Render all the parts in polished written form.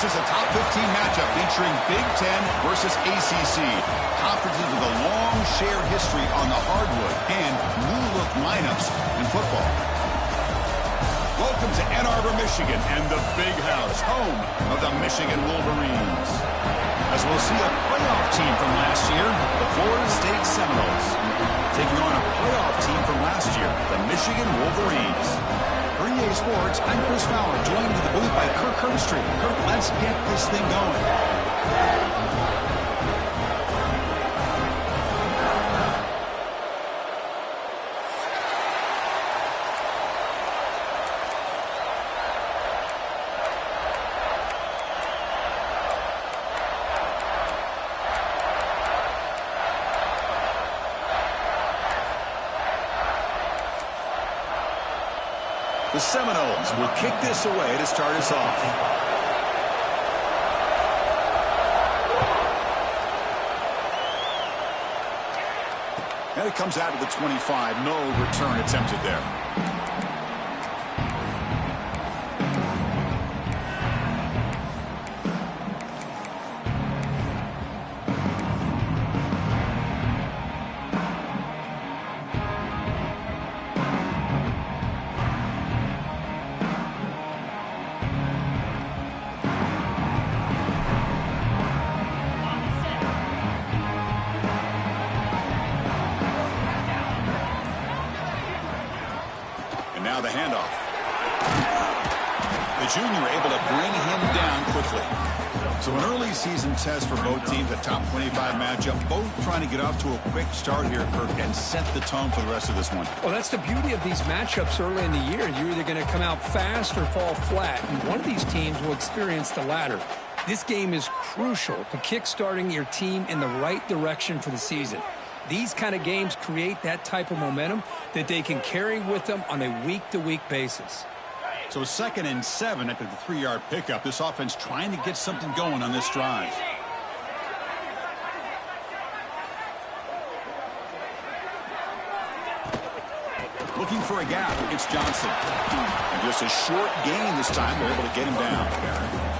This is a top 15 matchup featuring Big Ten versus ACC. Conferences with a long shared history on the hardwood and new-look lineups in football. Welcome to Ann Arbor, Michigan, and the Big House, home of the Michigan Wolverines. As we'll see a playoff team from last year, the Florida State Seminoles, taking on a playoff team from last year, the Michigan Wolverines. For EA Sports, I'm Chris Fowler, joined in the booth by Kirk Herbstreit. Kirk, let's get this thing going. The Seminoles will kick this away to start us off. And it comes out to the 25. No return attempted there. Now the handoff. The junior able to bring him down quickly. So an early season test for both teams, a top 25 matchup. Both trying to get off to a quick start here, Kirk, and set the tone for the rest of this one. Well, that's the beauty of these matchups early in the year. You're either going to come out fast or fall flat, and one of these teams will experience the latter. This game is crucial to kick-starting your team in the right direction for the season. These kind of games create that type of momentum that they can carry with them on a week-to-week basis. So 2nd and 7 after the 3-yard pickup. This offense trying to get something going on this drive. Looking for a gap. It's Johnson. And just a short gain this time. They're able to get him down.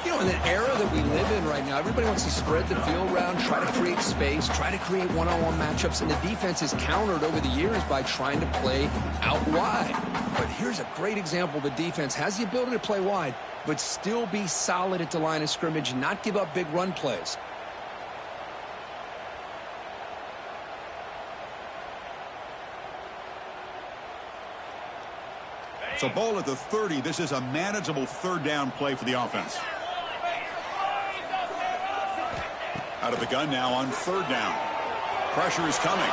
You know, in an era that we live in right now, everybody wants to spread the field around, try to create space, try to create one-on-one matchups, and the defense is countered over the years by trying to play out wide. But here's a great example. The defense has the ability to play wide, but still be solid at the line of scrimmage, not give up big run plays. So ball at the 30. This is a manageable 3rd down play for the offense. Out of the gun now on 3rd down. Pressure is coming.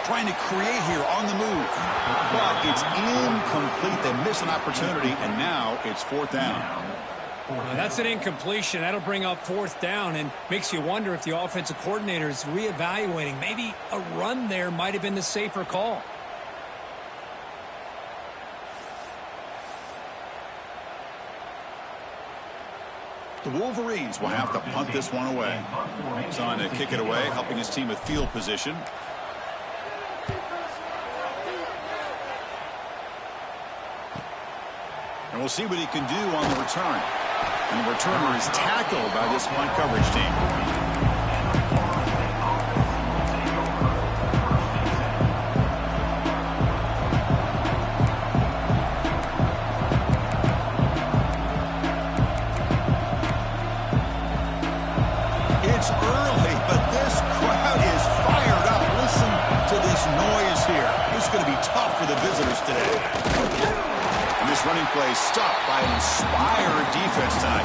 Trying to create here on the move. But it's incomplete. They miss an opportunity, and now it's 4th down. That's an incompletion. That'll bring up 4th down and makes you wonder if the offensive coordinator is reevaluating. Maybe a run there might have been the safer call. The Wolverines will have to punt this one away. He's on to kick it away, helping his team with field position. And we'll see what he can do on the return. And the returner is tackled by this punt coverage team. It's early, but this crowd is fired up. Listen to this noise here. It's going to be tough for the visitors today. And this running play stopped by an inspired defense tonight.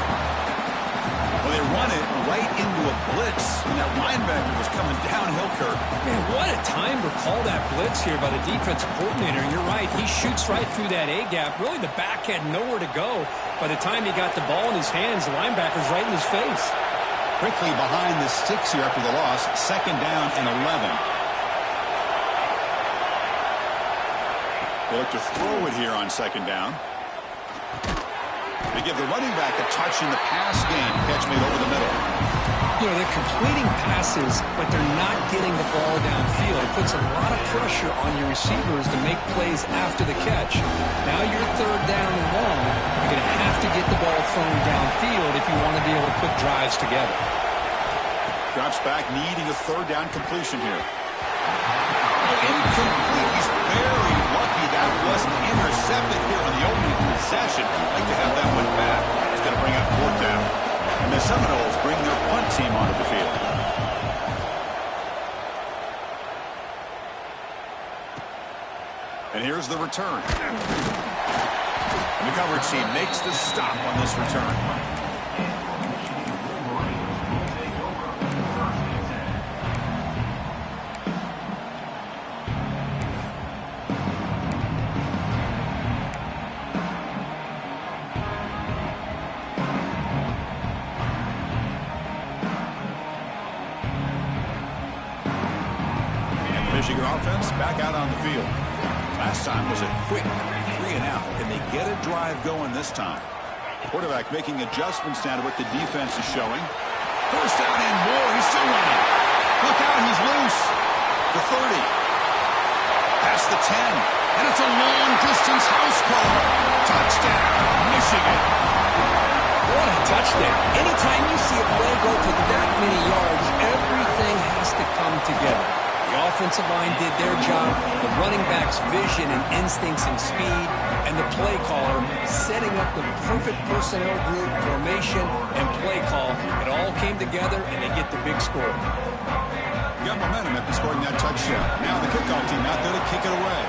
Well, they run it right into a blitz, and that linebacker was coming downhill, Kirk. Man, what a time to call that blitz here by the defensive coordinator. You're right. He shoots right through that A-gap. Really, the back had nowhere to go. By the time he got the ball in his hands, the linebacker's right in his face. Quickly behind the sticks here after the loss. 2nd down and 11. They look to throw it here on 2nd down. They give the running back a touch in the pass game. Catch made over the middle. You know, they're completing passes, but they're not getting the ball downfield. It puts a lot of pressure on your receivers to make plays after the catch. Now you're 3rd down and long. You're going to have to get the ball thrown downfield if you want to be able to put drives together. Drops back, needing a third down completion here. Incomplete. He's very lucky that wasn't intercepted here on the opening possession. Like to have that one back. It's going to bring up fourth down. And the Seminoles bring their punt team onto the field. And here's the return. And the coverage team makes the stop on this return. Michigan offense back out on the field. Last time was a quick 3-and-out. Can they get a drive going this time? Quarterback making adjustments now to what the defense is showing. First down and more. He's still running. Look out, he's loose. The 30. Past the 10. And it's a long-distance house call. Touchdown, Michigan. What a touchdown. Anytime you see a play go for that many yards, everything has to come together. The offensive line did their job, the running back's vision and instincts and speed, and the play caller setting up the perfect personnel group, formation, and play call. It all came together, and they get the big score. You got momentum after scoring that touchdown. Now the kickoff team out there to kick it away.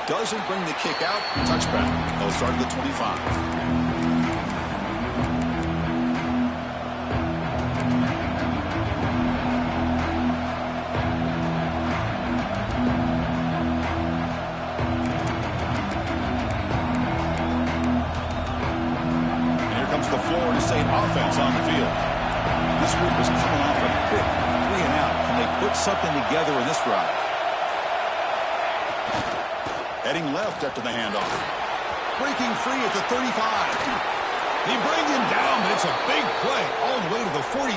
Doesn't bring the kick out. Touchback. They'll start at the 25. Florida State offense on the field. This group is coming off a quick 3-and-out. Can they put something together in this drive? Heading left after the handoff. Breaking free at the 35. They bring him down, but it's a big play all the way to the 43.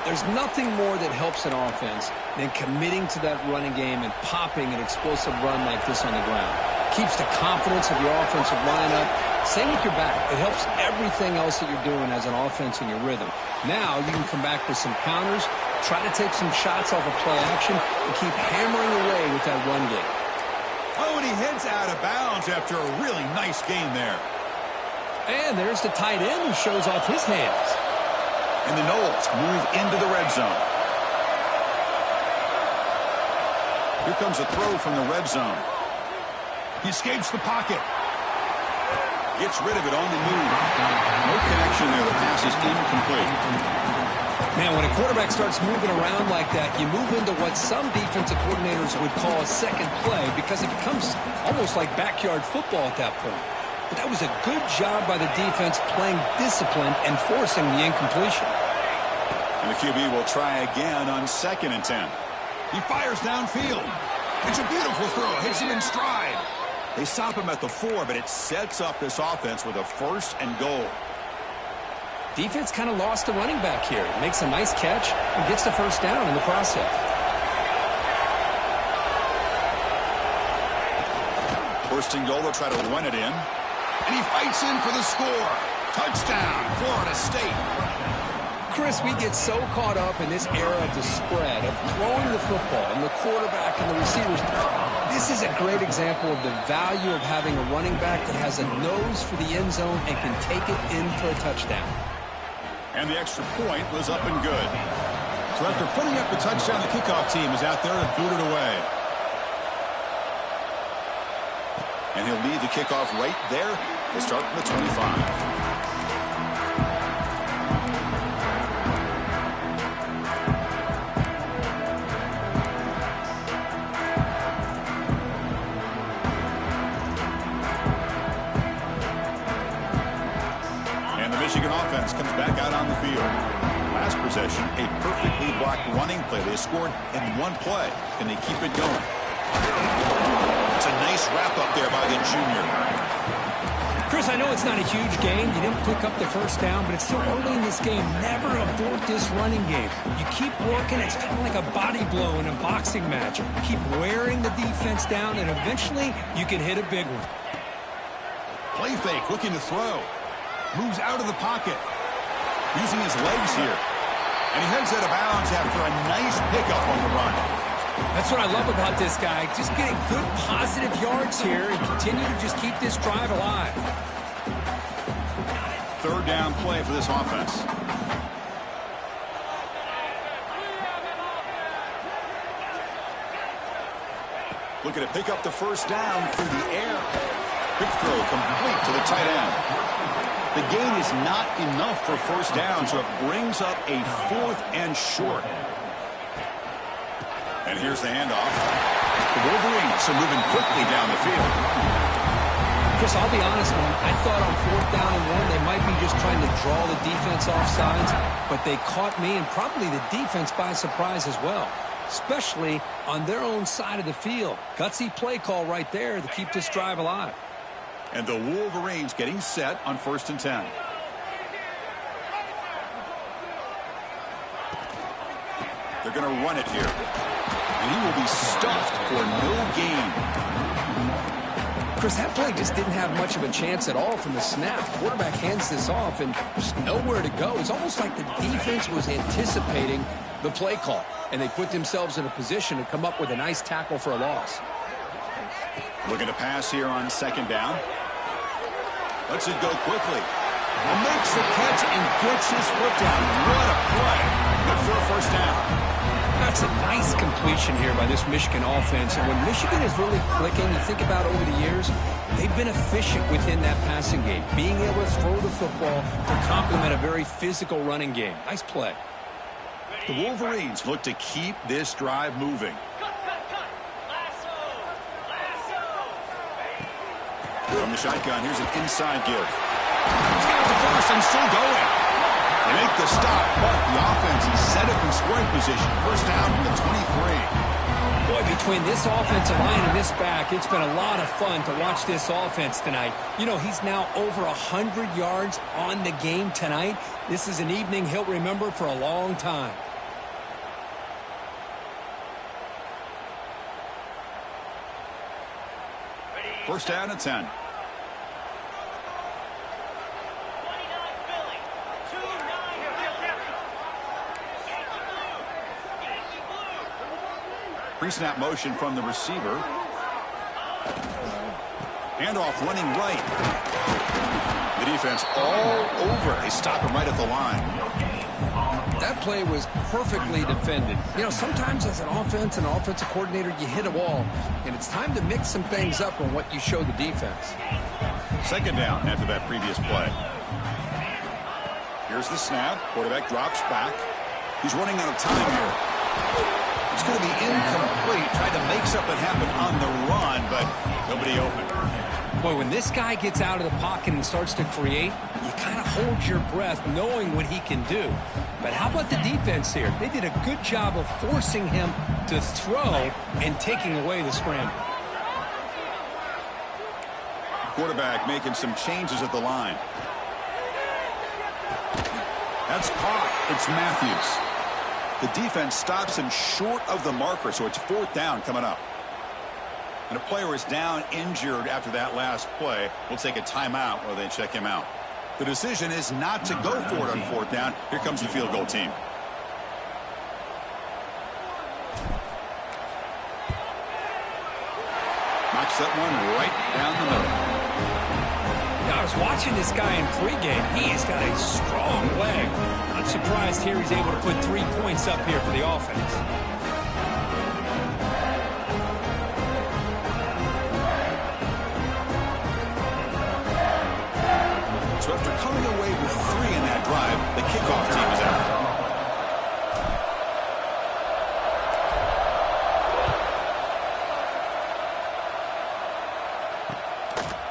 There's nothing more that helps an offense than committing to that running game and popping an explosive run like this on the ground. Keeps the confidence of your offensive line up. Same with your back. It helps everything else that you're doing as an offense in your rhythm. Now you can come back with some counters, try to take some shots off of play action, and keep hammering away with that run game. Oh, and he heads out of bounds after a really nice game there. And there's the tight end who shows off his hands. And the Noles move into the red zone. Here comes a throw from the red zone. He escapes the pocket. Gets rid of it on the move. No connection there. The pass is incomplete. Man, when a quarterback starts moving around like that, you move into what some defensive coordinators would call a second play because it becomes almost like backyard football at that point. But that was a good job by the defense playing discipline and forcing the incompletion. And the QB will try again on 2nd and 10. He fires downfield. It's a beautiful throw. Hits him in stride. They stop him at the 4, but it sets up this offense with a 1st and goal. Defense kind of lost the running back here. Makes a nice catch and gets the 1st down in the process. 1st and goal, they'll try to run it in. And he fights in for the score. Touchdown, Florida State. Chris, we get so caught up in this era of the spread, of throwing the football and the quarterback and the receivers. This is a great example of the value of having a running back that has a nose for the end zone and can take it in for a touchdown. And the extra point was up and good. So after putting up the touchdown, the kickoff team is out there to boot it away. And he'll lead the kickoff right there. They'll start from the 25. Michigan offense comes back out on the field. Last possession, a perfectly blocked running play. They scored in one play. Can they keep it going? It's a nice wrap up there by the junior. Chris, I know it's not a huge game. You didn't pick up the first down, but it's still early in this game. Never abort this running game. You keep working. It's kind of like a body blow in a boxing match. Keep wearing the defense down, and eventually you can hit a big one. Play fake, looking to throw. Moves out of the pocket. Using his legs here. And he heads out of bounds after a nice pickup on the run. That's what I love about this guy. Just getting good positive yards here and continue to just keep this drive alive. Third down play for this offense. Looking to pick up the first down through the air. Quick throw complete to the tight end. The gain is not enough for first down, so it brings up a 4th and short. And here's the handoff. The Wolverines are moving quickly down the field. Chris, I'll be honest, man. I thought on 4th down and 1, they might be just trying to draw the defense off sides, but they caught me and probably the defense by surprise as well, especially on their own side of the field. Gutsy play call right there to keep this drive alive. And the Wolverines getting set on 1st and 10. They're going to run it here. And he will be stuffed for no gain. Chris, that play just didn't have much of a chance at all from the snap. The quarterback hands this off and there's nowhere to go. It's almost like the defense was anticipating the play call, and they put themselves in a position to come up with a nice tackle for a loss. Looking to pass here on 2nd down. Lets it go quickly. And makes the catch and gets his foot down. What a play. Good for a first down. That's a nice completion here by this Michigan offense. And when Michigan is really clicking, you think about over the years, they've been efficient within that passing game, being able to throw the football to complement a very physical running game. Nice play. The Wolverines look to keep this drive moving. From the shotgun, here's an inside give. He's got the first and still going. They make the stop, but the offense is set up in scoring position. First down from the 23. Boy, between this offensive line and this back, it's been a lot of fun to watch this offense tonight. You know, he's now over 100 yards on the game tonight. This is an evening he'll remember for a long time. First down and 10. Pre-snap motion from the receiver. Handoff running right. The defense all over. They stop him right at the line. That play was perfectly defended. You know, sometimes as an offensive coordinator, you hit a wall, and it's time to mix some things up on what you show the defense. 2nd down after that previous play. Here's the snap. Quarterback drops back. He's running out of time here. It's going to be incomplete. Tried to make something happen on the run, but nobody open. Boy, when this guy gets out of the pocket and starts to create, you kind of hold your breath knowing what he can do. But how about the defense here? They did a good job of forcing him to throw and taking away the scramble. Quarterback making some changes at the line. That's caught. It's Matthews. The defense stops him short of the marker, so it's 4th down coming up. And a player is down injured after that last play. We'll take a timeout while they check him out. The decision is not to go for it on 4th down. Here comes the field goal team. Knocks that one right down the middle. I was watching this guy in pregame. He has got a strong leg. I'm surprised here he's able to put 3 points up here for the offense. So after coming away with 3 in that drive, the kickoff team is out.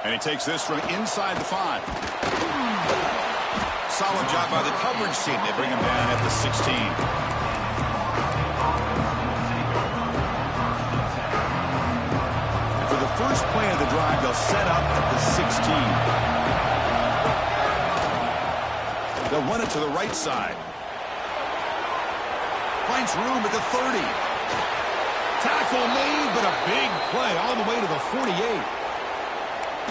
And he takes this from inside the 5. Solid job by the coverage team. They bring him down at the 16. And for the first play of the drive, they'll set up at the 16. They'll run it to the right side. Finds room at the 30. Tackle made, but a big play all the way to the 48.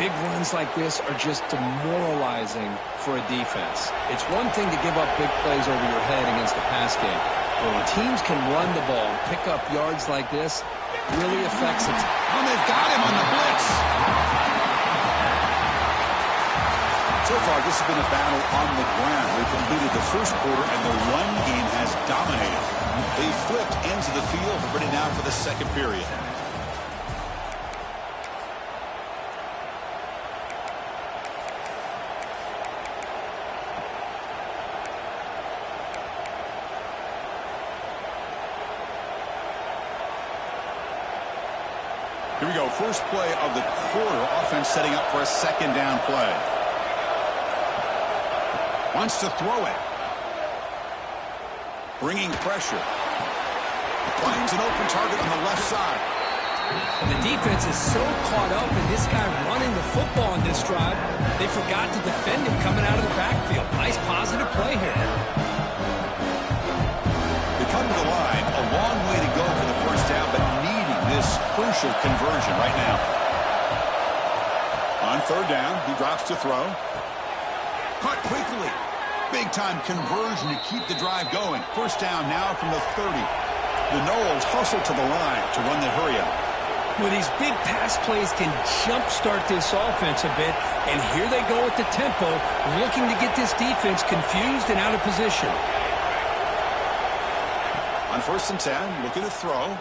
Big runs like this are just demoralizing for a defense. It's one thing to give up big plays over your head against the pass game, but when teams can run the ball and pick up yards like this, it really affects it. Oh, they've got him on the blitz. So far, this has been a battle on the ground. We've completed the first quarter, and the run game has dominated. They flipped ends of the field, ready now for the second period. Here we go, first play of the quarter. Offense setting up for a second down play. Wants to throw it. Bringing pressure. Finds an open target on the left side. And the defense is so caught up in this guy running the football on this drive, they forgot to defend him coming out of the backfield. Nice positive play here. They come to the line. A long way to go for the first down, but needing this crucial conversion right now. On third down, he drops to throw. Caught quickly. Big-time conversion to keep the drive going. First down now from the 30. The Noles hustle to the line to run the hurry-up. Well, these big pass plays can jumpstart this offense a bit, and here they go with the tempo, looking to get this defense confused and out of position. On first and 10, looking to throw.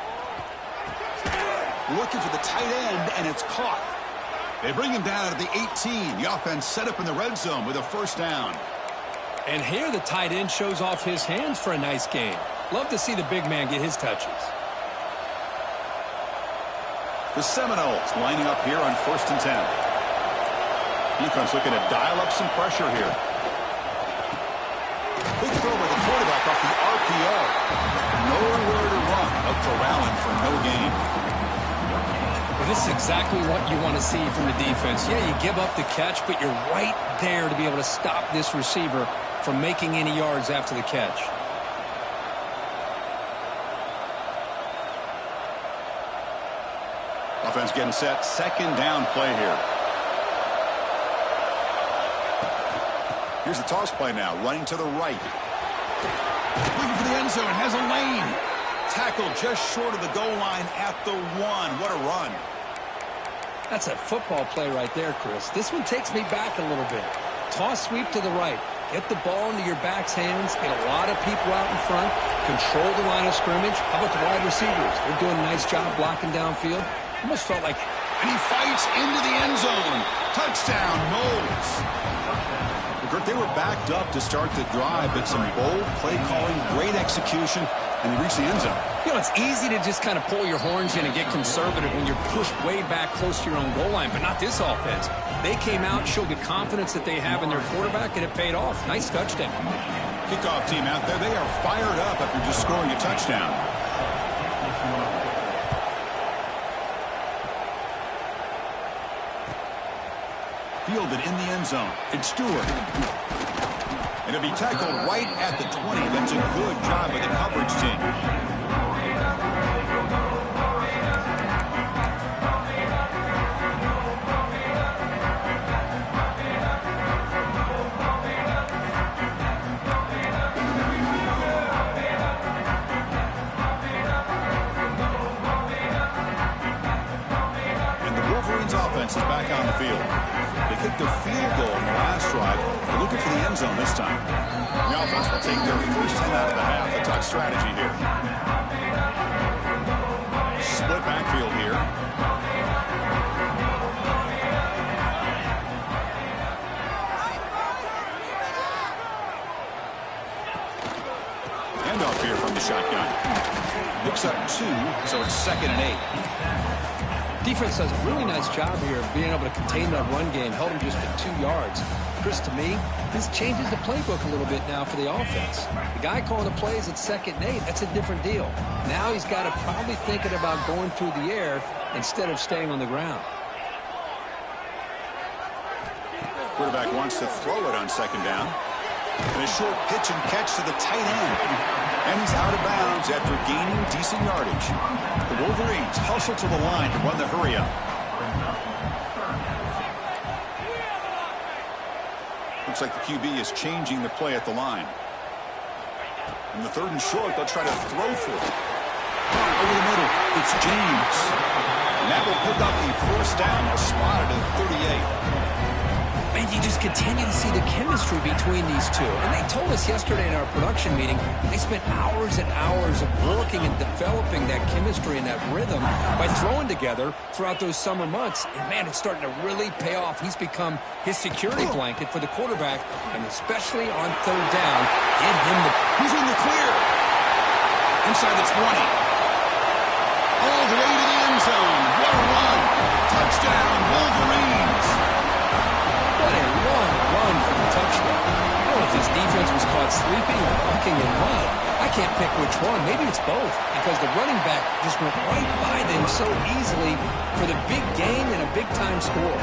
Looking for the tight end, and it's caught. They bring him down at the 18. The offense set up in the red zone with a first down. And here the tight end shows off his hands for a nice game. Love to see the big man get his touches. The Seminoles lining up here on first and 10. Defense looking to dial up some pressure here. Big throw by the quarterback off the RPO. Nowhere to run. Out corralling for no gain. Well, this is exactly what you want to see from the defense. Yeah, you give up the catch, but you're right there to be able to stop this receiver from making any yards after the catch. Offense getting set. Second down play here. Here's the toss play now. Running to the right. Looking for the end zone. Has a lane. Tackle just short of the goal line at the 1. What a run. That's a football play right there, Chris. This one takes me back a little bit. Toss sweep to the right. Get the ball into your back's hands. Get a lot of people out in front. Control the line of scrimmage. How about the wide receivers? They're doing a nice job blocking downfield. Almost felt like... And he fights into the end zone. Touchdown, Noles. They were backed up to start the drive, but some bold play calling, great execution, and they reached the end zone. You know, it's easy to just kind of pull your horns in and get conservative when you're pushed way back close to your own goal line, but not this offense. They came out, showed the confidence that they have in their quarterback, and it paid off. Nice touchdown. Kickoff team out there, they are fired up after just scoring a touchdown. Fielded in the end zone. It's Stewart. And it'll be tackled right at the 20. That's a good job by the coverage team. Is back on the field. They kicked a field goal in the last drive. They're looking for the end zone this time. The offense will take their first 10 out of the half. The tuck strategy here. Split backfield here. Handoff here from the shotgun. Looks up 2, so it's 2nd and 8. Defense does a really nice job here of being able to contain that run game, held him just at 2 yards. Chris, to me, this changes the playbook a little bit now for the offense. The guy calling the plays at 2nd and 8, that's a different deal. Now he's got to probably thinking about going through the air instead of staying on the ground. Quarterback wants to throw it on 2nd down. And a short pitch and catch to the tight end. And he's out of bounds after gaining decent yardage. The Wolverines hustle to the line to run the hurry up. Looks like the QB is changing the play at the line. In the 3rd and short, they'll try to throw for it. Over the middle, it's James. And that will pick up the 1st down. They'll spot it at 38. And you just continue to see the chemistry between these two. And they told us yesterday in our production meeting, they spent hours and hours of working and developing that chemistry and that rhythm by throwing together throughout those summer months. And, man, it's starting to really pay off. He's become his security blanket for the quarterback, and especially on 3rd down, get him the... He's in the clear. Inside the 20. All the way to the end zone. What a run. Touchdown, Wolverines. What a long run for the touchdown. I don't know if this defense was caught sleeping or walking in mud. I can't pick which one. Maybe it's both, because the running back just went right by them so easily for the big gain and a big-time score.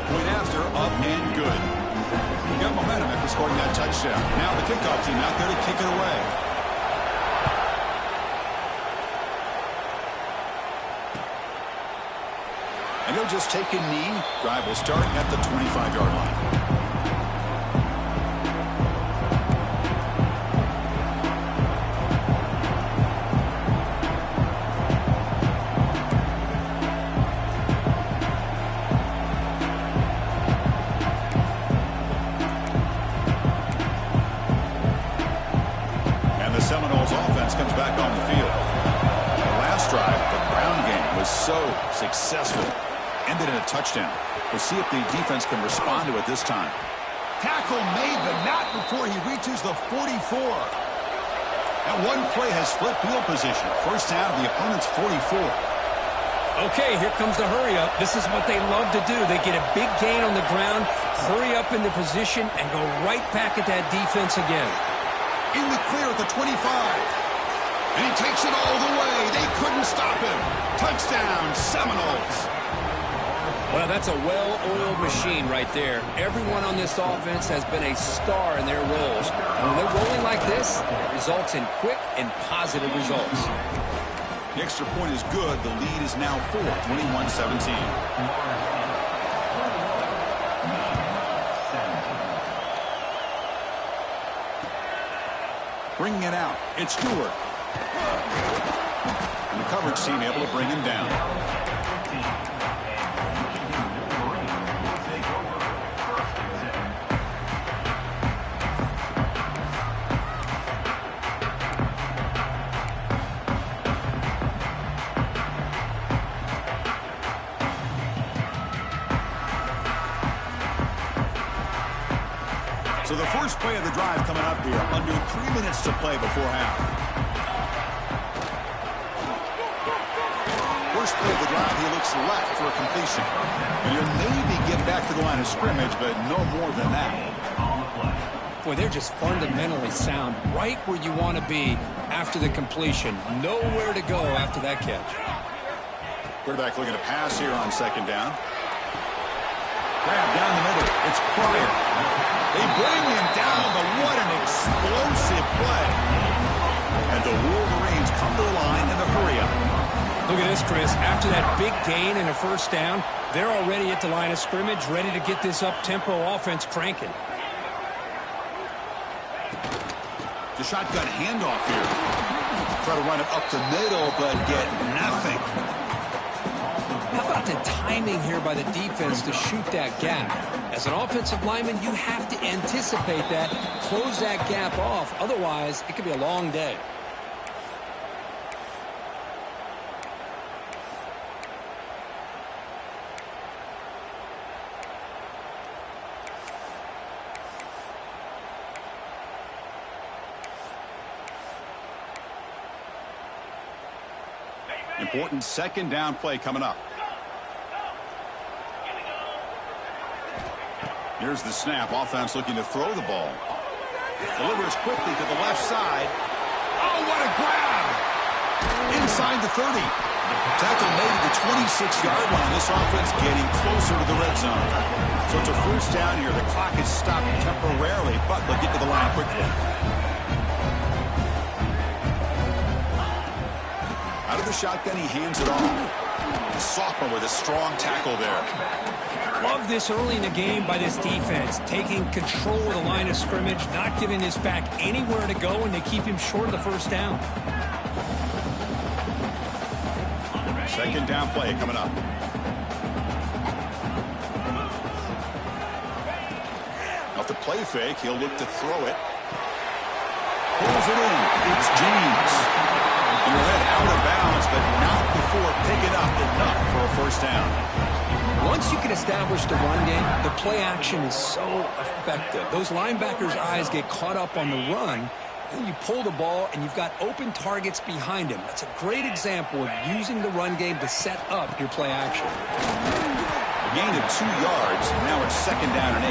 Point after, up and good. You got momentum after scoring that touchdown. Now the kickoff team out there to kick it away. And he'll just take a knee. Drive will start at the 25-yard line. And the Seminoles offense comes back on the field. The last drive, the Brown game, was so successful. Ended in a touchdown. We'll see if the defense can respond to it this time. Tackle made, but not before he reaches the 44. That one play has split field position. 1st down to the opponent's 44. Okay, here comes the hurry up. This is what they love to do. They get a big gain on the ground, hurry up into position, and go right back at that defense again. In the clear at the 25. And he takes it all the way. They couldn't stop him. Touchdown, Seminoles. Well, that's a well-oiled machine right there. Everyone on this offense has been a star in their roles. And when they're rolling like this, it results in quick and positive results. The extra point is good. The lead is now 4, 21-17. Bringing it out. It's Stewart. And the coverage team able to bring him down. So the first play of the drive coming up here. Under 3 minutes to play before half. First play of the drive, he looks left for a completion. And he'll maybe get back to the line of scrimmage, but no more than that. Boy, they're just fundamentally sound right where you want to be after the completion. Nowhere to go after that catch. Quarterback looking to pass here on 2nd down. Grab down the middle. It's Pryor. They bring him down, but what an explosive play. And the Wolverines come to the line in the hurry-up. Look at this, Chris. After that big gain and a 1st down, they're already at the line of scrimmage, ready to get this up-tempo offense cranking. The shotgun handoff here. Try to run it up the middle, but get nothing. How about the timing here by the defense to shoot that gap? As an offensive lineman, you have to anticipate that, close that gap off. Otherwise, it could be a long day. Important 2nd down play coming up. Here's the snap. Offense looking to throw the ball. Delivers quickly to the left side. Oh, what a grab! Inside the 30. Tackle made at the 26-yard line. This offense getting closer to the red zone. So it's a first down here. The clock is stopped temporarily, but they'll get to the line quickly. Out of the shotgun, he hands it off. The sophomore with a strong tackle there. Love this early in the game by this defense, taking control of the line of scrimmage, not giving his back anywhere to go, and they keep him short of the first down. Second down play coming up. Off the play fake, he'll look to throw it. Pulls it in. It's James. He'll head out of bounds, but not before picking up enough for a first down. Once you can establish the run game, the play action is so effective. Those linebackers' eyes get caught up on the run, and you pull the ball, and you've got open targets behind him. That's a great example of using the run game to set up your play action. A gain of 2 yards. Now it's second down and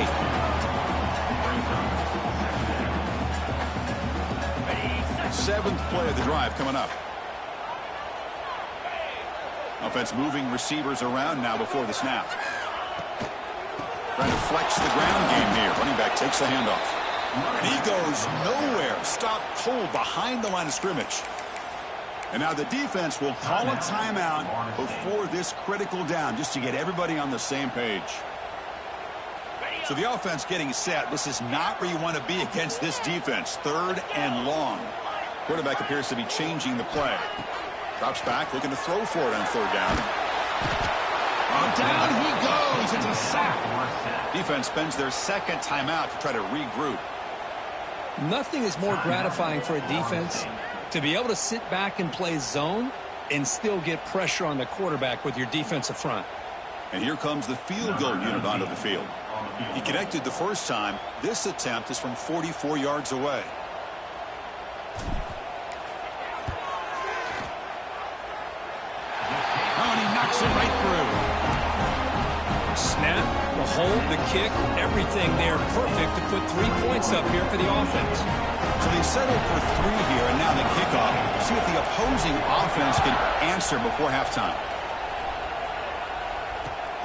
8. Seventh play of the drive coming up. Offense moving receivers around now before the snap. Trying to flex the ground game here. Running back takes the handoff. And he goes nowhere. Stopped cold behind the line of scrimmage. And now the defense will call a timeout before this critical down, just to get everybody on the same page. So the offense getting set. This is not where you want to be against this defense. Third and long. Quarterback appears to be changing the play. Drops back, looking to throw for it on third down. On down he goes. It's a sack. Defense spends their second timeout to try to regroup. Nothing is more gratifying for a defense to be able to sit back and play zone and still get pressure on the quarterback with your defensive front. And here comes the field goal unit onto the field. He connected the first time. This attempt is from 44 yards away. It right through. Snap, the hold, the kick, everything there perfect to put 3 points up here for the offense. So they settled for 3 here, and now the kickoff. See if the opposing offense can answer before halftime.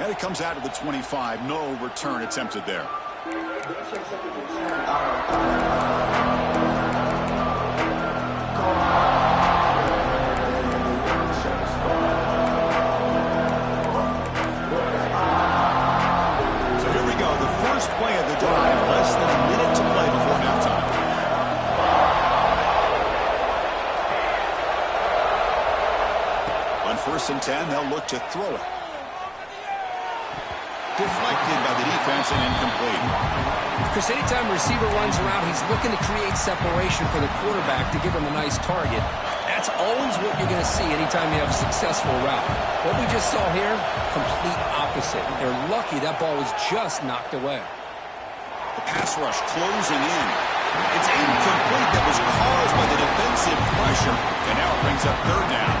And it comes out of the 25. No return attempted there. Play of the drive, less than a minute to play before halftime. On 1st and 10, they'll look to throw it. Deflected by the defense and incomplete. Chris, anytime a receiver runs around, he's looking to create separation for the quarterback to give him a nice target. That's always what you're going to see anytime you have a successful route. What we just saw here, complete opposite. They're lucky that ball was just knocked away. The pass rush closing in. It's incomplete. That was caused by the defensive pressure. And now it brings up third down.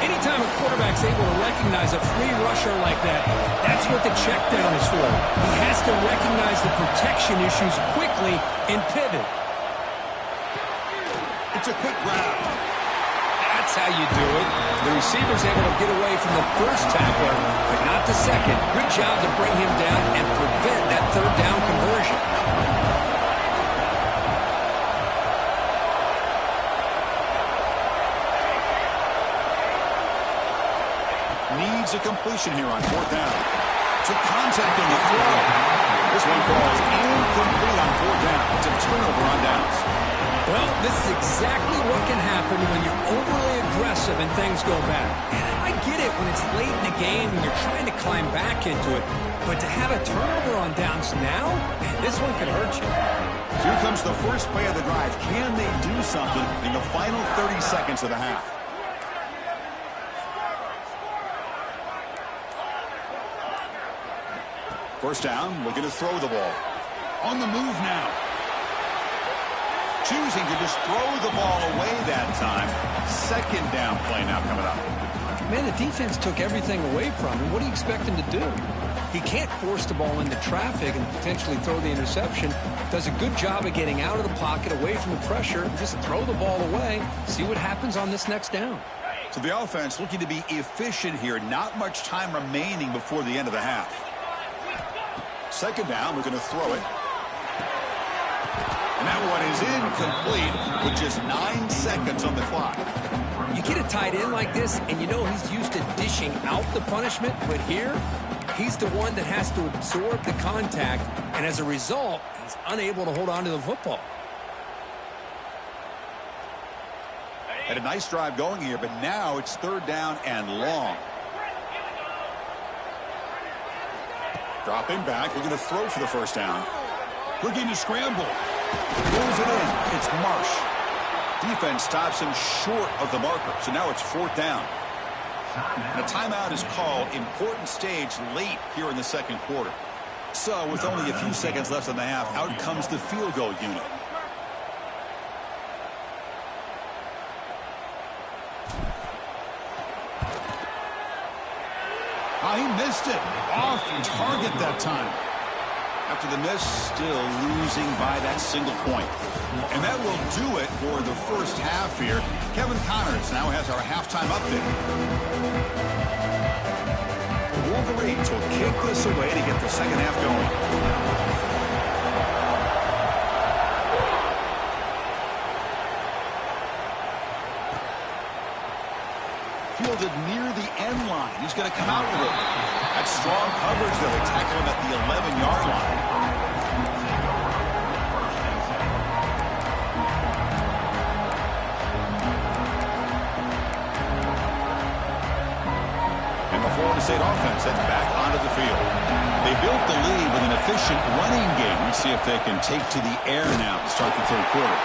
Anytime a quarterback's able to recognize a free rusher like that, that's what the check down is for. He has to recognize the protection issues quickly and pivot. It's a quick grab. That's how you do it. The receiver's able to get away from the first tackler, but not the second. Good job to bring him down and prevent that third down conversion. Needs a completion here on 4th down. Took contact on the throw. This one falls incomplete on 4th down. It's a turnover on downs. Well, this is exactly what can happen when you're overly aggressive and things go bad. And I get it when it's late in the game and you're trying to climb back into it. But to have a turnover on downs now, man, this one could hurt you. Here comes the first play of the drive. Can they do something in the final 30 seconds of the half? First down, looking to throw the ball. On the move now. Choosing to just throw the ball away that time. Second down play now coming up. Man, the defense took everything away from him. What do you expect him to do? He can't force the ball into traffic and potentially throw the interception. Does a good job of getting out of the pocket, away from the pressure, and just throw the ball away. See what happens on this next down. So the offense looking to be efficient here. Not much time remaining before the end of the half. Second down, we're going to throw it. And that one is incomplete with just 9 seconds on the clock. You get a tight end like this, and you know he's used to dishing out the punishment, but here, he's the one that has to absorb the contact, and as a result, he's unable to hold on to the football. Had a nice drive going here, but now it's third down and long. Dropping back, we're going to throw for the first down. Looking to scramble. Pulls it in. It's Marsh. Defense stops him short of the marker, so now it's fourth down. And a timeout is called. Important stage late here in the second quarter. So with only a few seconds left in the half, out comes the field goal unit. Oh, he missed it. Off target that time. After the miss, still losing by that single point. And that will do it for the first half here. Kevin Connors now has our halftime update. The Wolverines will kick this away to get the second half going. Fielded near the end line. He's going to come out with it. That's strong coverage, though. They tackle him at the 11-yard line. And the Florida State offense heads back onto the field. They built the lead with an efficient running game. Let's see if they can take to the air now to start the third quarter.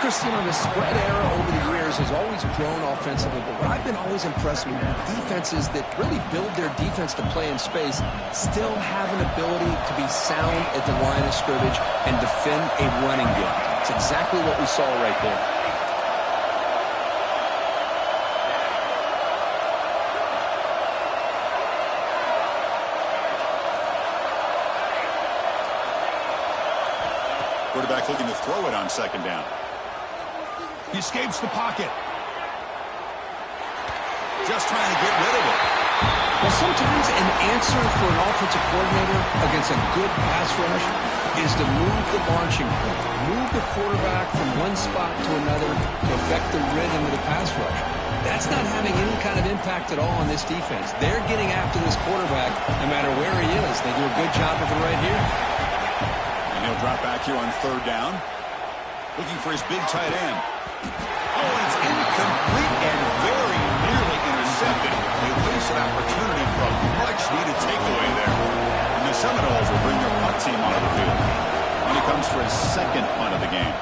Chris, you know, the spread era over the years has always grown offensively, but what I've been always impressed with defenses that really build their defense to play in space still have an ability to be sound at the line of scrimmage and defend a running game. It's exactly what we saw right there. Quarterback looking to throw it on second down. He escapes the pocket. Just trying to get rid of it. Well, sometimes an answer for an offensive coordinator against a good pass rush is to move the launching point, move the quarterback from one spot to another to affect the rhythm of the pass rush. That's not having any kind of impact at all on this defense. They're getting after this quarterback no matter where he is. They do a good job of it right here. And he'll drop back here on third down. Looking for his big tight end. Oh, it's incomplete and very nearly intercepted. They waste an opportunity for a much-needed takeaway there. And the Seminoles will bring their punt team onto the field. And he comes for his second punt of the game.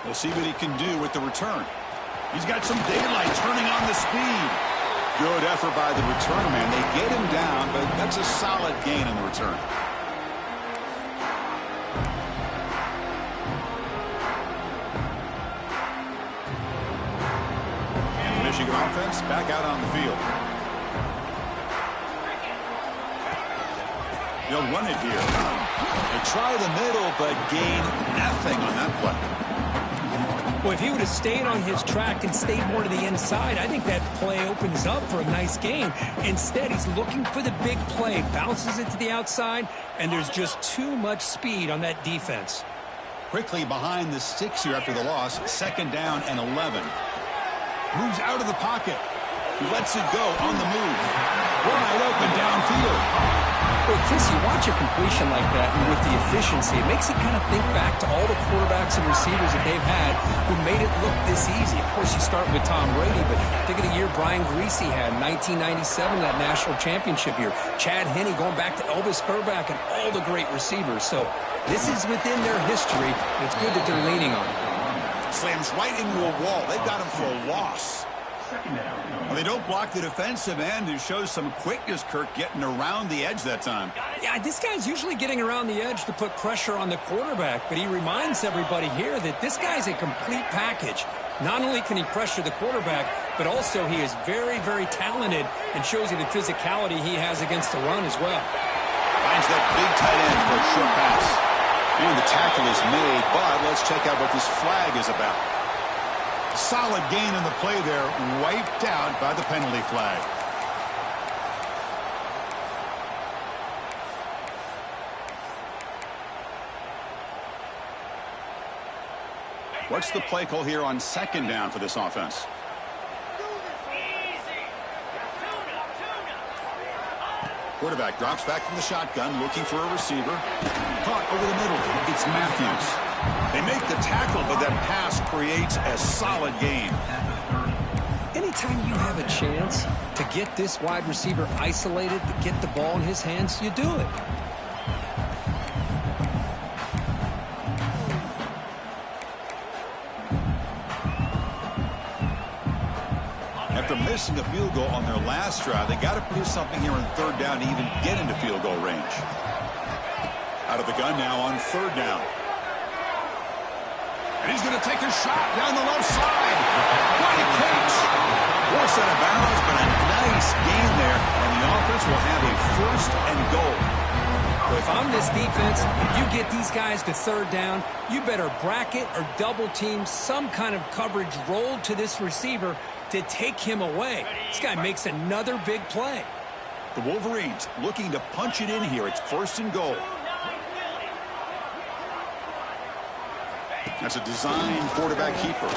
We'll see what he can do with the return. He's got some daylight turning on the speed. Good effort by the return man. They get him down, but that's a solid gain in the return. Michigan offense back out on the field. They'll run it here. They try the middle, but gain nothing on that play. Well, if he would have stayed on his track and stayed more to the inside, I think that play opens up for a nice game. Instead, he's looking for the big play, bounces it to the outside, and there's just too much speed on that defense. Quickly behind the sticks here after the loss. Second down and 11. Moves out of the pocket. He lets it go on the move. Wide open downfield. Well, Chris, you watch a completion like that, and with the efficiency, it makes you kind of think back to all the quarterbacks and receivers that they've had who made it look this easy. Of course, you start with Tom Brady, but think of the year Brian Griese had, 1997, that national championship year. Chad Henne going back to Elvis Grbac and all the great receivers. So this is within their history, and it's good that they're leaning on it. Slams right into a wall. They've got him for a loss. Well, they don't block the defensive end, who shows some quickness, Kirk, getting around the edge that time. Yeah, this guy's usually getting around the edge to put pressure on the quarterback, but he reminds everybody here that this guy's a complete package. Not only can he pressure the quarterback, but also he is very, very talented and shows you the physicality he has against the run as well. Finds that big tight end for a short pass. And the tackle is made, but let's check out what this flag is about. Solid gain in the play there, wiped out by the penalty flag. What's the play call here on second down for this offense? Quarterback drops back from the shotgun, looking for a receiver. Caught over the middle. It's Matthews. They make the tackle, but that pass creates a solid gain. Anytime you have a chance to get this wide receiver isolated, to get the ball in his hands, you do it. After missing a field goal on their last drive, they got to produce something here on third down to even get into field goal range. Out of the gun now on third down. And he's going to take a shot down the left side. What a catch! Forced out of bounds, but a nice gain there, and the offense will have a first and goal. Well, if I'm this defense, if you get these guys to third down, you better bracket or double team some kind of coverage roll to this receiver to take him away. This guy makes another big play. The Wolverines looking to punch it in here. It's first and goal. That's a design quarterback keeper.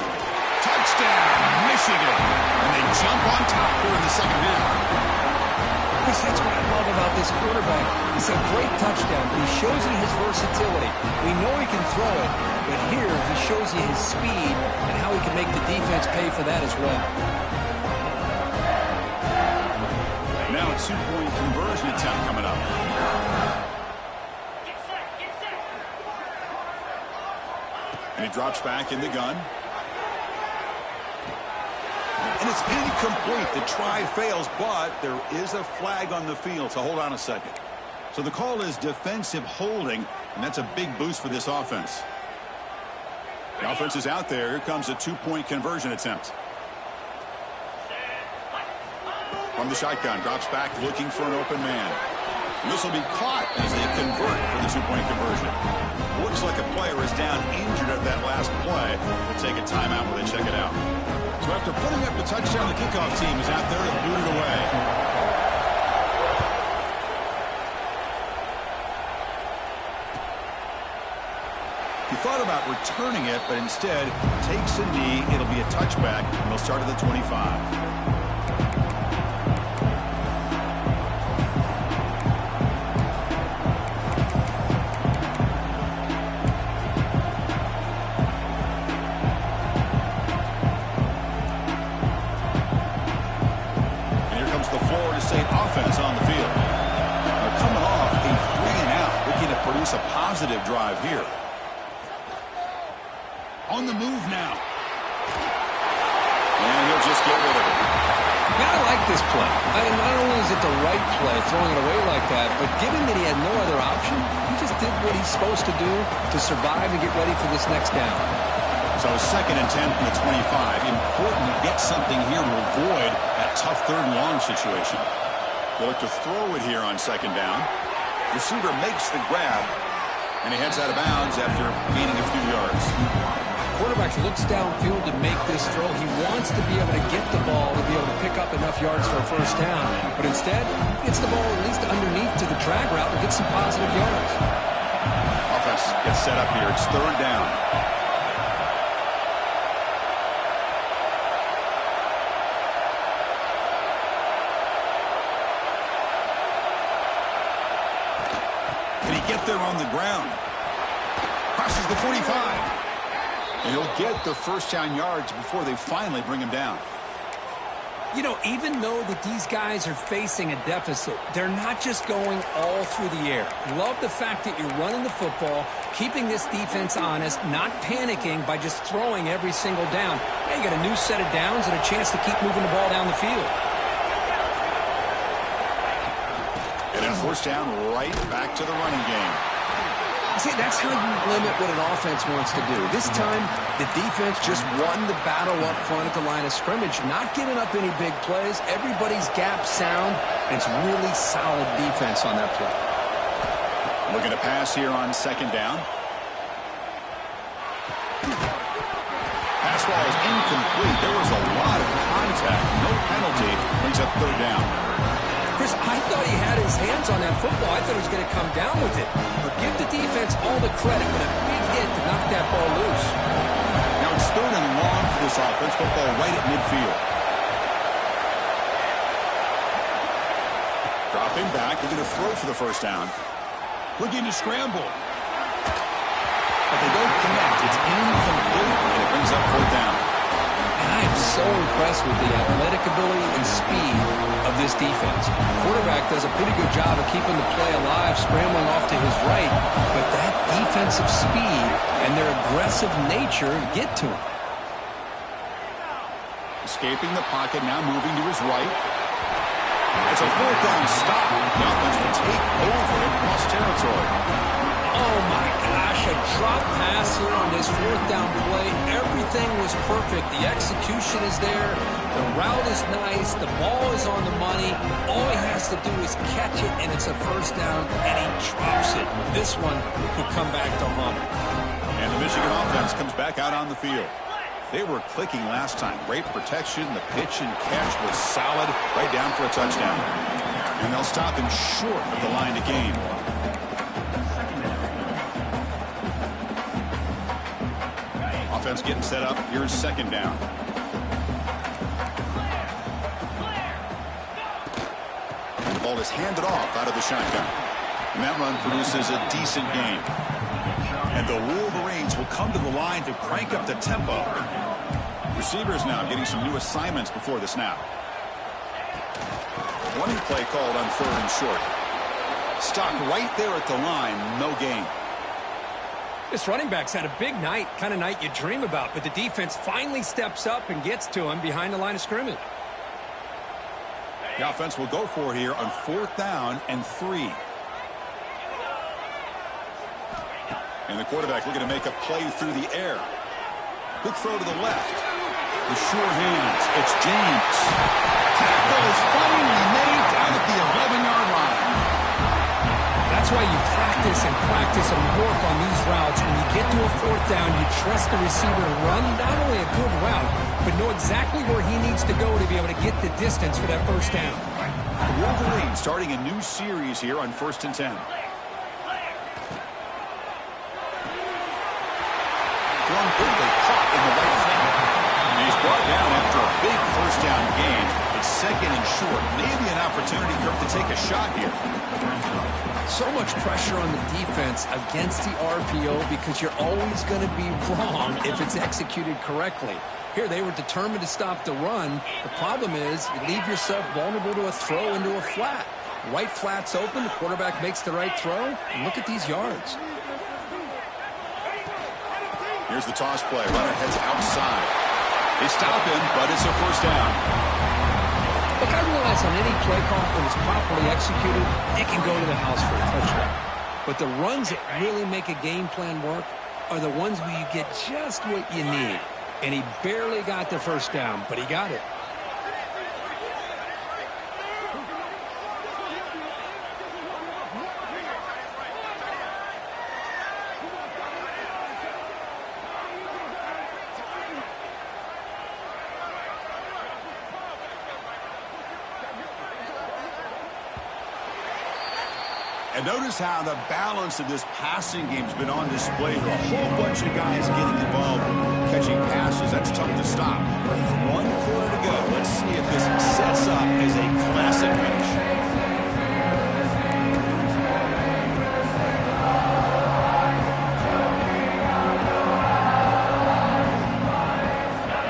Touchdown, Michigan. And they jump on top here in the second half. Chris, that's what I love about this quarterback. It's a great touchdown, but he shows you his versatility. We know he can throw it, but here he shows you his speed and how he can make the defense pay for that as well. Now a two-point conversion attempt coming up. And he drops back in the gun. And it's incomplete. The try fails, but there is a flag on the field, so hold on a second. So the call is defensive holding, and that's a big boost for this offense. The offense is out there. Here comes a two-point conversion attempt. From the shotgun, drops back looking for an open man. And this will be caught as they convert for the two-point conversion. Looks like a player is down injured at that last play. We'll take a timeout while they check it out. So after putting up the touchdown, the kickoff team is out there to boot it away. He thought about returning it, but instead takes a knee. It'll be a touchback, and they'll start at the 25. Offense on the field. They're coming off a 3-and-out, looking to produce a positive drive here. On the move now. And he'll just get rid of it. Yeah, I like this play. Not only is it the right play, throwing it away like that, but given that he had no other option, he just did what he's supposed to do to survive and get ready for this next down. So 2nd and 10 from the 25. Important to get something here to avoid that tough third and long situation. They look to throw it here on second down. Receiver makes the grab, and he heads out of bounds after gaining a few yards. Quarterback looks downfield to make this throw. He wants to be able to get the ball to be able to pick up enough yards for a first down. But instead, gets the ball at least underneath to the drag route and gets some positive yards. Offense gets set up here. It's third down. Get there on the ground. Crosses the 45. And he'll get the first down yards before they finally bring him down. You know, even though that these guys are facing a deficit, they're not just going all through the air. Love the fact that you're running the football, keeping this defense honest, not panicking by just throwing every single down. Now you got a new set of downs and a chance to keep moving the ball down the field. First down, right back to the running game. See, that's how you limit what an offense wants to do. This time, the defense just won the battle up front at the line of scrimmage, not giving up any big plays. Everybody's gap sound, and it's really solid defense on that play. Looking to pass here on second down. Pass ball is incomplete. There was a lot of contact. No penalty. Brings up third down. Chris, I thought he had his hands on that football. I thought he was going to come down with it. But give the defense all the credit with a big hit to knock that ball loose. Now It's 3rd and long for this offense. Football right at midfield. Dropping back. They're going to throw for the first down. Looking to scramble. But they don't connect. It's incomplete, and it brings up 4th down. And I am so impressed with the athletic ability and speed of this defense. Quarterback does a pretty good job of keeping the play alive, scrambling off to his right, but that defensive speed and their aggressive nature get to him. Escaping the pocket, now moving to his right. It's a 4th down stop. The offense will take over in cross territory. Oh my gosh, a drop pass here on this 4th down play. Everything was perfect. The execution is there. The route is nice. The ball is on the money. All he has to do is catch it, and it's a 1st down, and he drops it. This one could come back to haunt him. And the Michigan offense comes back out on the field. They were clicking last time. Great protection. The pitch and catch was solid. Right down for a touchdown. And they'll stop him short of the line to gain. Offense getting set up. Here's 2nd down. And the ball is handed off out of the shotgun. And that run produces a decent gain. And the Wolverines will come to the line to crank up the tempo. Receivers now getting some new assignments before the snap. Running play called on 3rd and short. Stopped right there at the line. No gain. This running back's had a big night, kind of night you dream about, but the defense finally steps up and gets to him behind the line of scrimmage. The offense will go for it here on 4th down and 3. And the quarterback looking to make a play through the air. Quick throw to the left. The sure hands. It's James. Tackle is finally made down at the 11-yard line. That's why you practice and work on these routes. When you get to a 4th down, you trust the receiver to run not only a good route, but know exactly where he needs to go to be able to get the distance for that 1st down. The Wolverines starting a new series here on 1st and 10. Thrown quickly, caught in the right flank. And he's brought down after a big 1st down gain. It's 2nd and short. Maybe an opportunity for him to take a shot here. So much pressure on the defense against the RPO because you're always going to be wrong if it's executed correctly. Here, they were determined to stop the run. The problem is you leave yourself vulnerable to a throw into a flat. Right flat's open. The quarterback makes the right throw. And look at these yards. Here's the toss play. Runner heads outside. They stop him, but it's a 1st down. Look, I realize on any play call, when it's properly executed, it can go to the house for a touchdown. But the runs that really make a game plan work are the ones where you get just what you need. And he barely got the 1st down, but he got it. And notice how the balance of this passing game's been on display. A whole bunch of guys getting involved, catching passes. That's tough to stop. 1 quarter to go. Let's see if this sets up as a classic finish.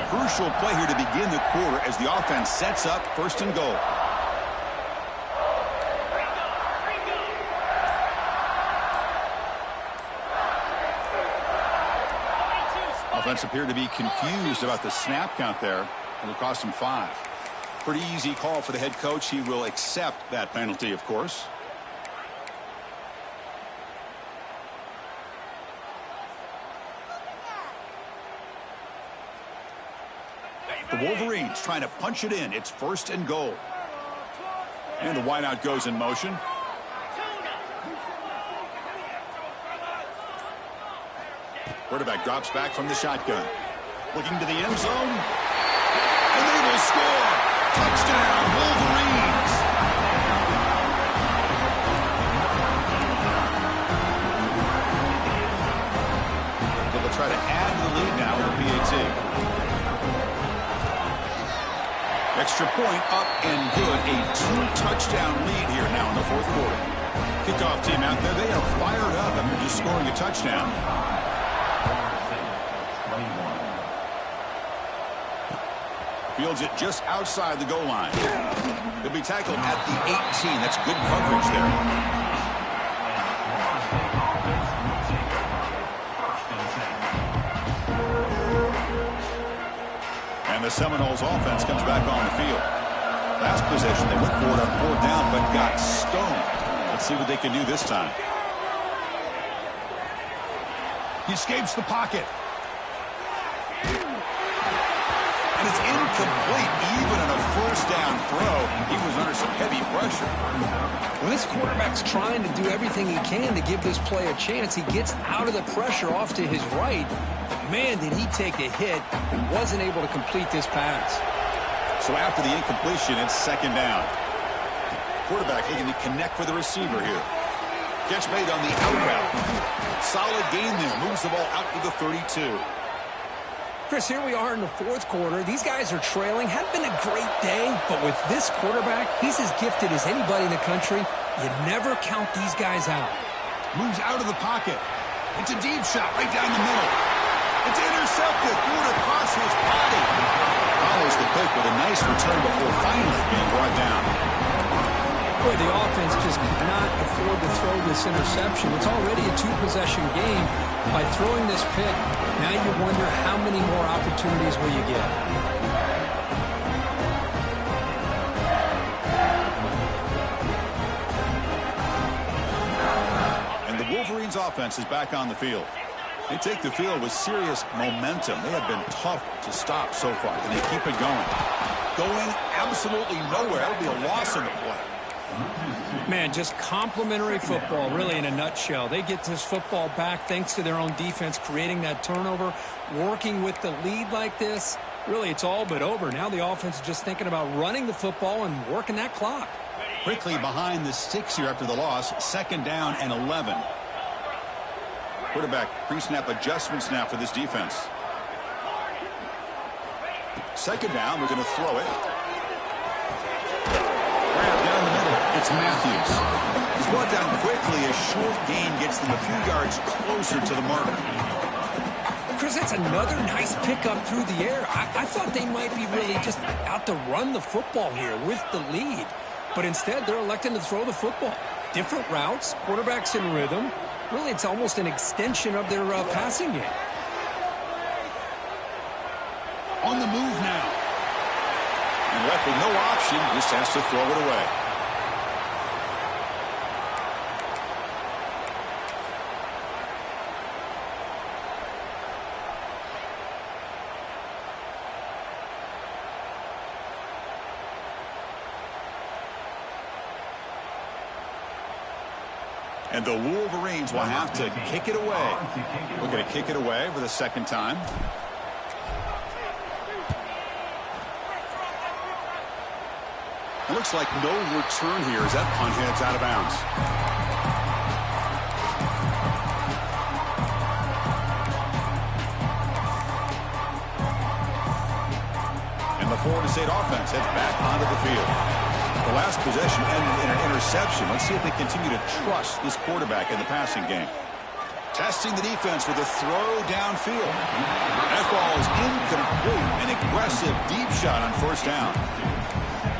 Crucial play here to begin the quarter as the offense sets up 1st and goal. Offense appeared to be confused about the snap count there. It'll cost him 5. Pretty easy call for the head coach. He will accept that penalty, of course. The Wolverines trying to punch it in. It's 1st and goal. And the wideout goes in motion. Quarterback drops back from the shotgun. Looking to the end zone. And they will score. Touchdown, Wolverines. They'll try to add to the lead now with the PAT. game up and good. A 2-touchdown lead here now in the fourth quarter. Kickoff team out there, they are fired up after just scoring a touchdown. Fields it just outside the goal line. He'll be tackled at the 18. That's good coverage there. And the Seminoles offense comes back on the field. Last possession, they went for it on 4th down, but got stoned. Let's see what they can do this time. He escapes the pocket. And it's incomplete. Even on a 1st down throw, he was under some heavy pressure. Well, this quarterback's trying to do everything he can to give this play a chance. He gets out of the pressure off to his right. But man, did he take a hit and wasn't able to complete this pass. So after the incompletion, it's 2nd down. Quarterback looking to connect with the receiver here. Catch made on the out route. Solid gain there. Moves the ball out to the 32. Chris, here we are in the 4th quarter. These guys are trailing. Hadn't been a great day, but with this quarterback, he's as gifted as anybody in the country. You never count these guys out. Moves out of the pocket. It's a deep shot right down the middle. It's intercepted. Threw it across his body. Follows the pick with a nice return before finally being brought down. Boy, the offense just cannot afford to throw this interception. It's already a 2-possession game. By throwing this pick, now you wonder how many more opportunities will you get. And the Wolverines offense is back on the field. They take the field with serious momentum. They have been tough to stop so far, and they keep it going. Going absolutely nowhere. That'll be a loss in the play. Man, just complimentary football, really, in a nutshell. They get this football back thanks to their own defense, creating that turnover, working with the lead like this. Really, it's all but over. Now the offense is just thinking about running the football and working that clock. Quickly behind the sticks here after the loss. 2nd down and 11. Quarterback pre-snap adjustments now for this defense. 2nd down, we're going to throw it. Down the middle, it's Matthews. He's brought down quickly. A short gain gets them a few yards closer to the mark. Chris, that's another nice pickup through the air. I thought they might be really just out to run the football here with the lead. But instead, they're electing to throw the football. Different routes, quarterbacks in rhythm. Really, it's almost an extension of their passing game. On the move now. And left with no option, just has to throw it away. And the Wolverines will have to kick it away. We're going to kick it away for the 2nd time. It looks like no return here as that punt heads out of bounds. And the Florida State offense heads back onto the field. The last possession ended in an interception. Let's see if they continue to trust this quarterback in the passing game. Testing the defense with a throw downfield. That ball is incomplete. An aggressive deep shot on 1st down.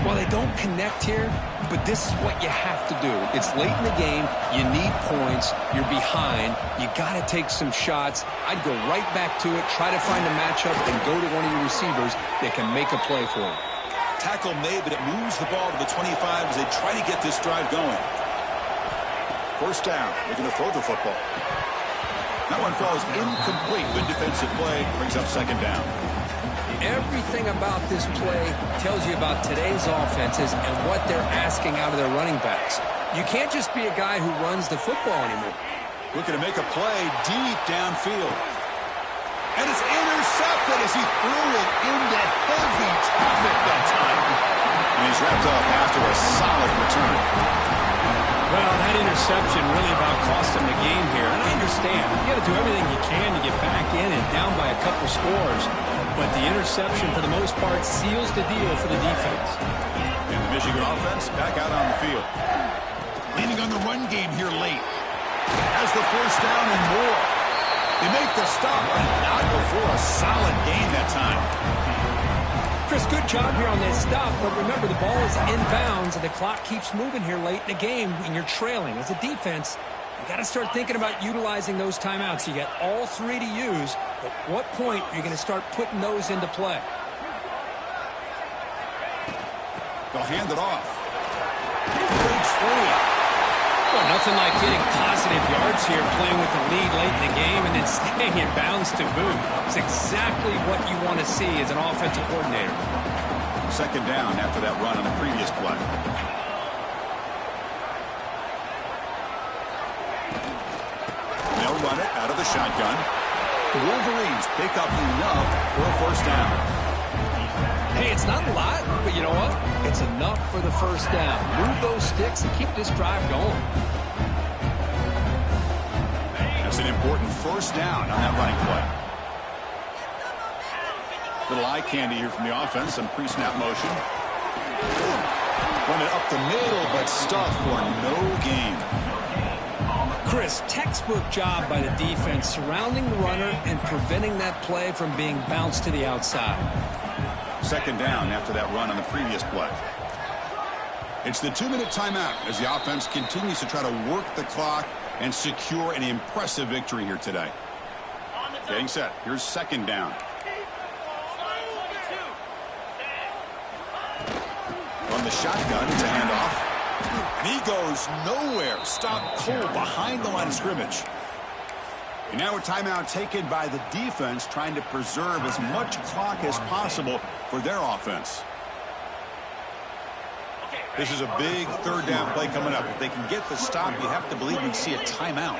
Well, they don't connect here, but this is what you have to do. It's late in the game. You need points. You're behind. You got to take some shots. I'd go right back to it, try to find a matchup, and go to one of your receivers that can make a play for you. Tackle made, but it moves the ball to the 25 as they try to get this drive going. 1st down. They're going to throw the football. That one falls incomplete. Good defensive play. Brings up 2nd down. Everything about this play tells you about today's offenses and what they're asking out of their running backs. You can't just be a guy who runs the football anymore. Looking to make a play deep downfield. And it's intercepted as he threw it into heavy traffic that time. And he's wrapped up after a solid return. Well, that interception really about cost them the game here. And I understand. You got to do everything you can to get back in and down by a couple scores. But the interception, for the most part, seals the deal for the defense. Michigan offense back out on the field. Leaning on the run game here late. Has the first down and more. They make the stop, but not before a solid gain that time. Chris, good job here on that stop, but remember the ball is inbounds and the clock keeps moving here late in the game when you're trailing. As a defense, you got to start thinking about utilizing those timeouts. You got all three to use. At what point are you going to start putting those into play? They'll hand it off. Big swing. Well, nothing like getting positive yards here, playing with the lead late in the game and then staying in bounds to boot. It's exactly what you want to see as an offensive coordinator. Second down after that run on the previous play. They'll run it out of the shotgun. The Wolverines pick up enough for a first down. Hey, it's not a lot, but you know what? It's enough for the first down. Move those sticks and keep this drive going. That's an important first down on that running play. Little eye candy here from the offense. Some pre-snap motion. Run it up the middle, but stuff for no gain. Chris, textbook job by the defense surrounding the runner and preventing that play from being bounced to the outside. Second down after that run on the previous play. It's the 2-minute timeout as the offense continues to try to work the clock and secure an impressive victory here today. Getting set. Here's second down. From the shotgun, it's a handoff. And he goes nowhere. Stopped cold behind the line of scrimmage. And now a timeout taken by the defense, trying to preserve as much clock as possible for their offense. This is a big third down play coming up. If they can get the stop, you have to believe we see a timeout.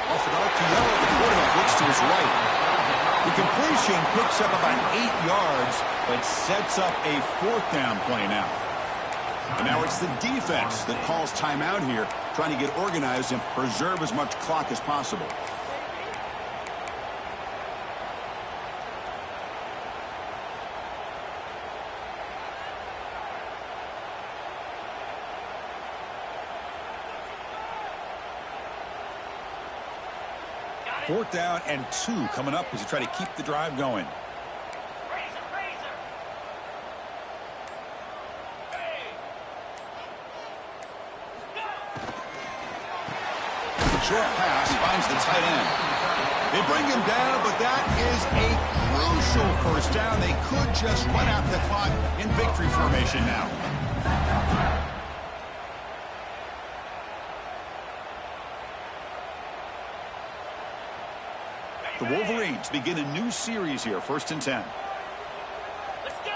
Off it out to Yellow. The quarterback looks to his right. The completion picks up about 8 yards, but sets up a fourth down play now. And now it's the defense that calls timeout here, trying to get organized and preserve as much clock as possible. Fourth down and 2 coming up as you try to keep the drive going. Short pass finds the tight end. They bring him down, but that is a crucial first down. They could just run out the clock in victory formation now. The Wolverines begin a new series here, 1st and 10. Let's go.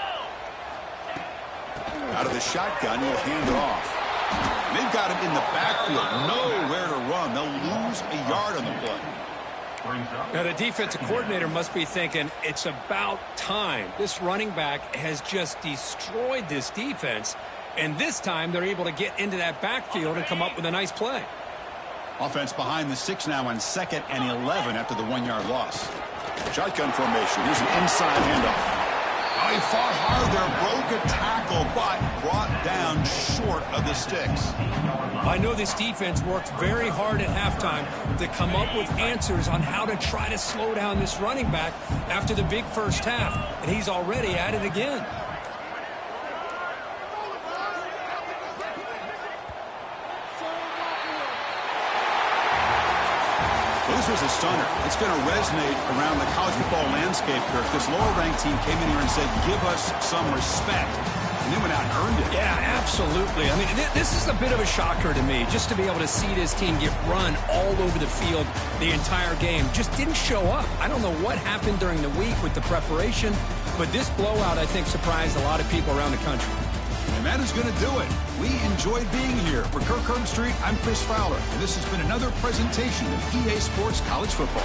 Out of the shotgun, he'll hand it off. They've got him in the backfield, nowhere to run. They'll lose a yard on the play. Now, the defensive coordinator must be thinking, it's about time. This running back has just destroyed this defense, and this time they're able to get into that backfield and come up with a nice play. Offense behind the 6 now on 2nd and 11 after the 1-yard loss. Shotgun formation. Here's an inside handoff. He fought hard there, broke a tackle, but brought down short of the sticks. I know this defense worked very hard at halftime to come up with answers on how to try to slow down this running back after the big first half, and he's already at it again. This was a stunner. It's going to resonate around the college football landscape, Kirk. This lower-ranked team came in here and said, give us some respect. And they went out and earned it. Yeah, absolutely. I mean, this is a bit of a shocker to me, just to be able to see this team get run all over the field the entire game. Just didn't show up. I don't know what happened during the week with the preparation, but this blowout, I think, surprised a lot of people around the country. And that is going to do it. We enjoyed being here. For Kirk Herbstreit, I'm Chris Fowler, and this has been another presentation of EA Sports College Football.